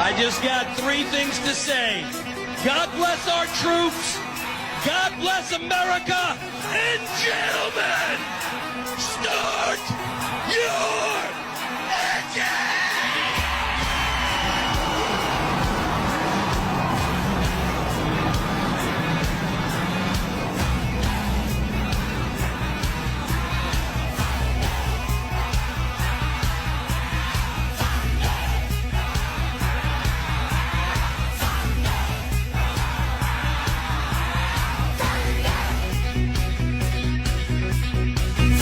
I just got three things to say. God bless our troops. God bless America. And gentlemen, start your engine!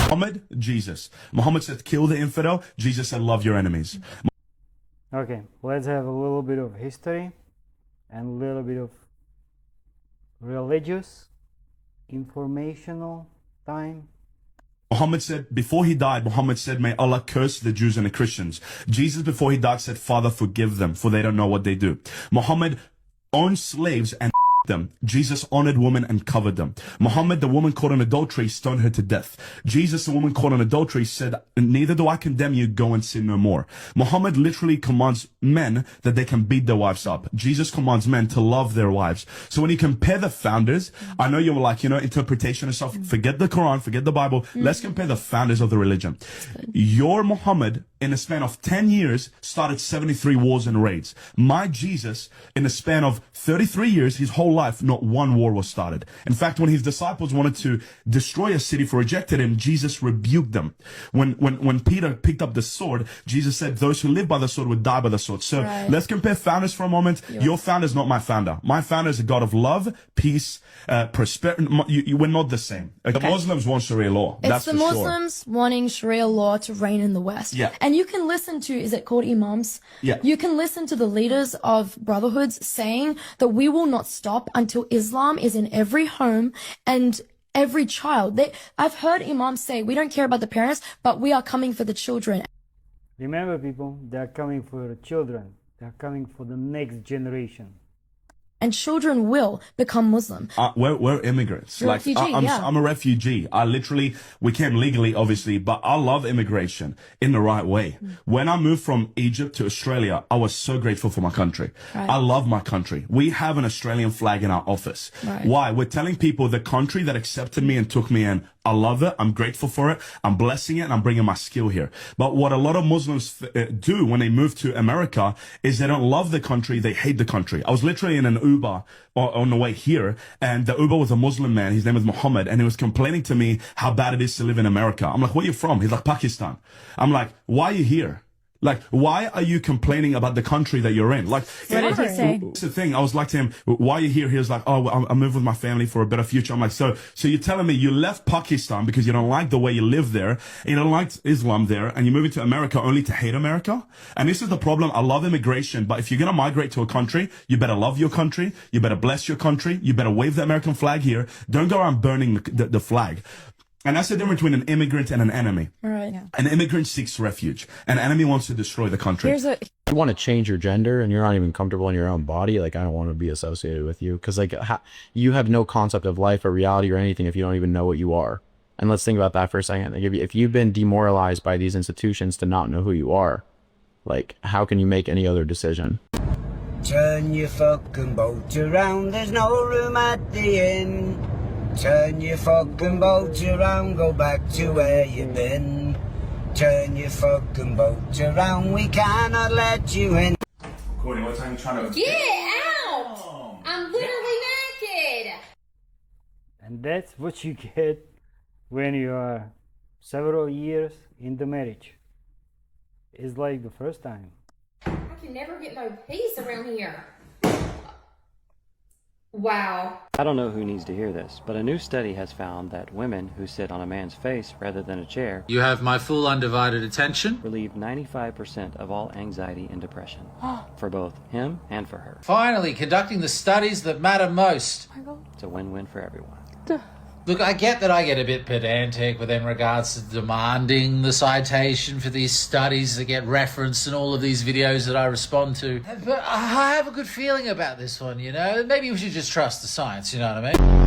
Muhammad, Jesus. Muhammad said, kill the infidel. Jesus said, love your enemies. Okay, let's have a little bit of history and a little bit of religious, informational time. Muhammad said, before he died, Muhammad said, may Allah curse the Jews and the Christians. Jesus, before he died, said, Father, forgive them, for they don't know what they do. Muhammad owned slaves and them. Jesus honored women and covered them. Muhammad, the woman caught in adultery, stoned her to death. Jesus, the woman caught in adultery, said, neither do I condemn you, go and sin no more. Muhammad literally commands men that they can beat their wives up. Jesus commands men to love their wives. So when you compare the founders, I know you were like, interpretation and stuff. Forget the Quran, forget the Bible. Let's compare the founders of the religion. Your Muhammad, in a span of 10 years, started 73 wars and raids. My Jesus, in a span of 33 years, his whole life, not one war was started. In fact, when his disciples wanted to destroy a city for rejecting him, Jesus rebuked them. When Peter picked up the sword, Jesus said, those who live by the sword would die by the sword. So let's compare founders for a moment. Your founder is not my founder. My founder is a God of love, peace, prosperity. We're not the same. The Muslims want Sharia law. It's that's the for Muslims wanting Sharia law to reign in the West. Yeah. And you can listen to, is it called imams? Yeah. You can listen to the leaders of brotherhoods saying that we will not stop until Islam is in every home and every child. I've heard imams say, we don't care about the parents, but we are coming for the children. Remember, people, they're coming for the children. They're coming for the next generation. And children will become Muslim. We're immigrants. You're a refugee, I'm a refugee. We came legally, obviously, but I love immigration in the right way. When I moved from Egypt to Australia, I was so grateful for my country. Right. I love my country. We have an Australian flag in our office. Right. Why? We're telling people the country that accepted me and took me in, I love it. I'm grateful for it. I'm blessing it and I'm bringing my skill here. But what a lot of Muslims do when they move to America is they don't love the country. They hate the country. I was literally in an Uber on the way here and the Uber was a Muslim man. His name is Muhammad and he was complaining to me how bad it is to live in America. I'm like, where are you from? He's like, Pakistan. I'm like, why are you here? Like, why are you complaining about the country that you're in? Like, What did he say? That's the thing. I was like to him, why are you here? He was like, oh, I moved with my family for a better future. I'm like, so you're telling me you left Pakistan because you don't like the way you live there, you don't like Islam there, and you're moving to America only to hate America? And this is the problem. I love immigration, but if you're going to migrate to a country, you better love your country. You better bless your country. You better wave the American flag here. Don't go around burning the flag. And that's the difference between an immigrant and an enemy. Right. Yeah. An immigrant seeks refuge. An enemy wants to destroy the country. You want to change your gender and you're not even comfortable in your own body, like, I don't want to be associated with you. Because, like, you have no concept of life or reality or anything if you don't even know what you are. And let's think about that for a second. Like, if you've been demoralized by these institutions to not know who you are, like, how can you make any other decision? Turn your fucking boat around, there's no room at the inn. Turn your fucking boat around, go back to where you've been. Turn your fucking boat around, we cannot let you in. Courtney, what time are you trying to... Get out! I'm literally naked! And that's what you get when you are several years in the marriage. It's like the first time. I can never get no peace around here. Wow. I don't know who needs to hear this, but a new study has found that women who sit on a man's face rather than a chair You have my full undivided attention. relieve 95% of all anxiety and depression for both him and for her. Finally, conducting the studies that matter most. It's a win-win for everyone. Look, I get that I get a bit pedantic with in regards to demanding the citation for these studies that get referenced in all of these videos that I respond to. But I have a good feeling about this one, you know? Maybe we should just trust the science, you know what I mean?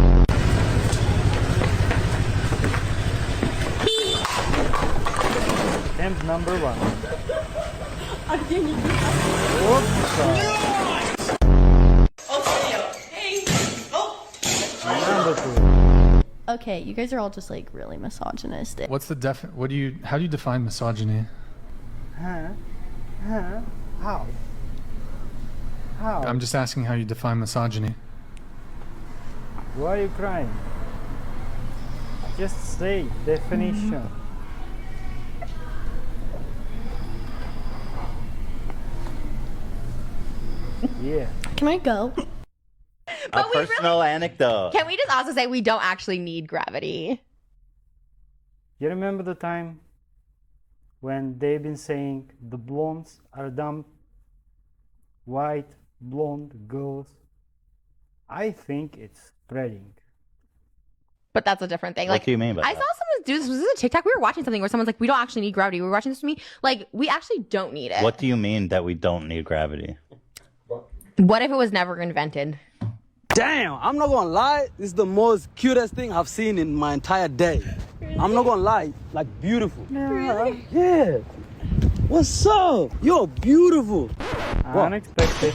Attempt number 1. I'm getting Okay, you guys are all just like really misogynistic. What's the how do you define misogyny? How? How? I'm just asking how you define misogyny. Why are you crying? Just say definition. Yeah. Can I go? A personal anecdote. Can we just also say we don't actually need gravity? You remember the time when they've been saying the blondes are dumb? White, blonde girls. I think it's spreading. But that's a different thing. What do you mean by I that? saw someone do this. Was this a TikTok? We were watching something where someone's like, we don't actually need gravity. We were watching this with me. Like, we actually don't need it. What do you mean that we don't need gravity? What if it was never invented? Damn, I'm not gonna lie, this is the most cutest thing I've seen in my entire day. Really? I'm not gonna lie, like beautiful. Really? Yeah. What's up? You're beautiful. Unexpected.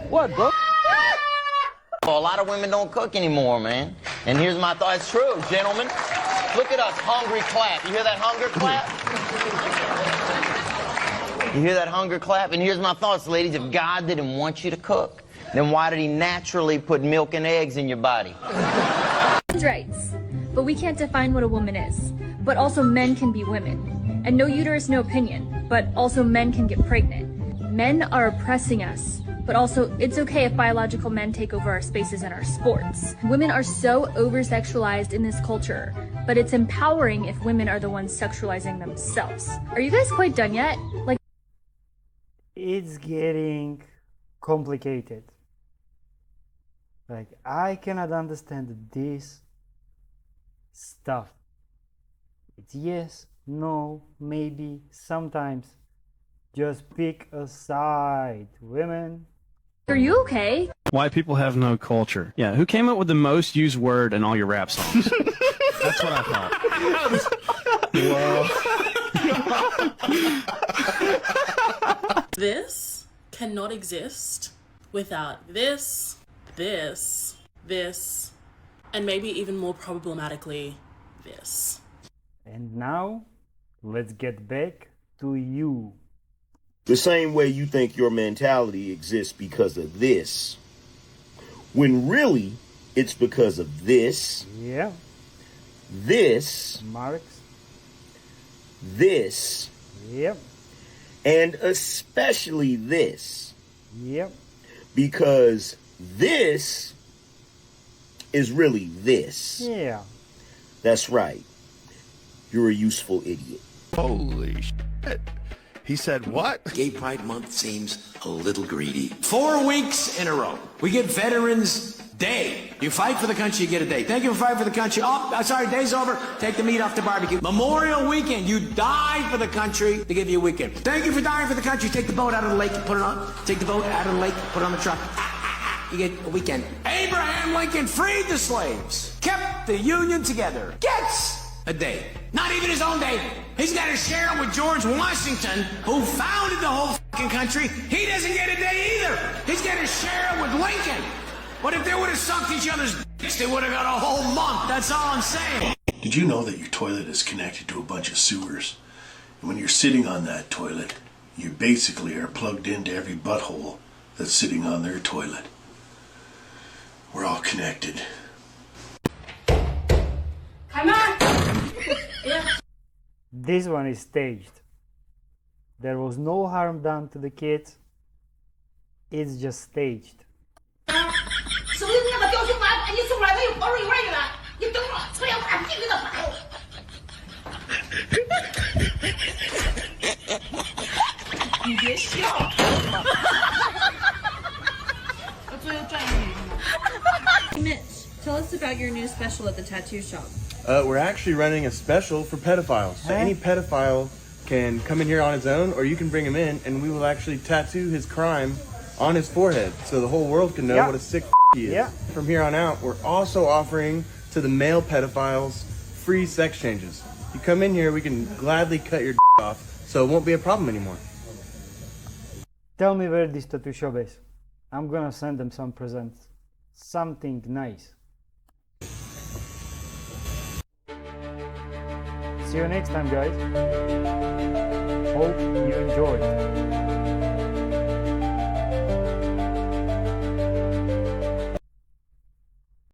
What, bro? Well, a lot of women don't cook anymore, man. And here's my thought. It's true, gentlemen. Look at us, hungry clap. You hear that hunger clap? You hear that hunger clap? And here's my thoughts, ladies. If God didn't want you to cook, then why did he naturally put milk and eggs in your body? Rights, but we can't define what a woman is. But also men can be women. And no uterus, no opinion. But also men can get pregnant. Men are oppressing us. But also, it's okay if biological men take over our spaces and our sports. Women are so over-sexualized in this culture, but it's empowering if women are the ones sexualizing themselves. Are you guys quite done yet? Like, it's getting complicated. Like, I cannot understand this stuff. It's yes, no, maybe, sometimes. Just pick a side, women. are you okay? Why people have no culture. Yeah, who came up with the most used word in all your rap songs? That's what I thought. This cannot exist without this, and maybe even more problematically, this. And now, let's get back to you. The same way you think your mentality exists because of this, when really it's because of this, yeah, this, Marx, this, yep, and especially this, yep, because this is really this. Yeah. That's right. You're a useful idiot. Holy shit. He said what? Gay Pride Month seems a little greedy. 4 weeks in a row. We get Veterans Day. You fight for the country, you get a day. Thank you for fighting for the country. Oh, sorry, day's over. Take the meat off the barbecue. Memorial Weekend. You died for the country. They give you a weekend. Thank you for dying for the country. Take the boat out of the lake, put it on. Take the boat out of the lake, put it on the truck. You get a weekend. Abraham Lincoln freed the slaves. Kept the Union together. Gets a day. Not even his own day. He's got to share it with George Washington, who founded the whole fucking country. He doesn't get a day either. He's got to share it with Lincoln. But if they would have sucked each other's dicks, they would have got a whole month. That's all I'm saying. Did you know that your toilet is connected to a bunch of sewers? And when you're sitting on that toilet, you basically are plugged into every butthole that's sitting on their toilet. We're all connected. Come on! This one is staged. There was no harm done to the kids. It's just staged. Mitch, tell us about your new special at the tattoo shop. We're actually running a special for pedophiles. So any pedophile can come in here on his own, or you can bring him in, and we will actually tattoo his crime on his forehead, so the whole world can know what a sick he is. Yeah. From here on out, we're also offering to the male pedophiles free sex changes. You come in here, we can gladly cut your off, so it won't be a problem anymore. Tell me where this tattoo shop is. I'm gonna send them some presents. Something nice. See you next time, guys. Hope you enjoyed.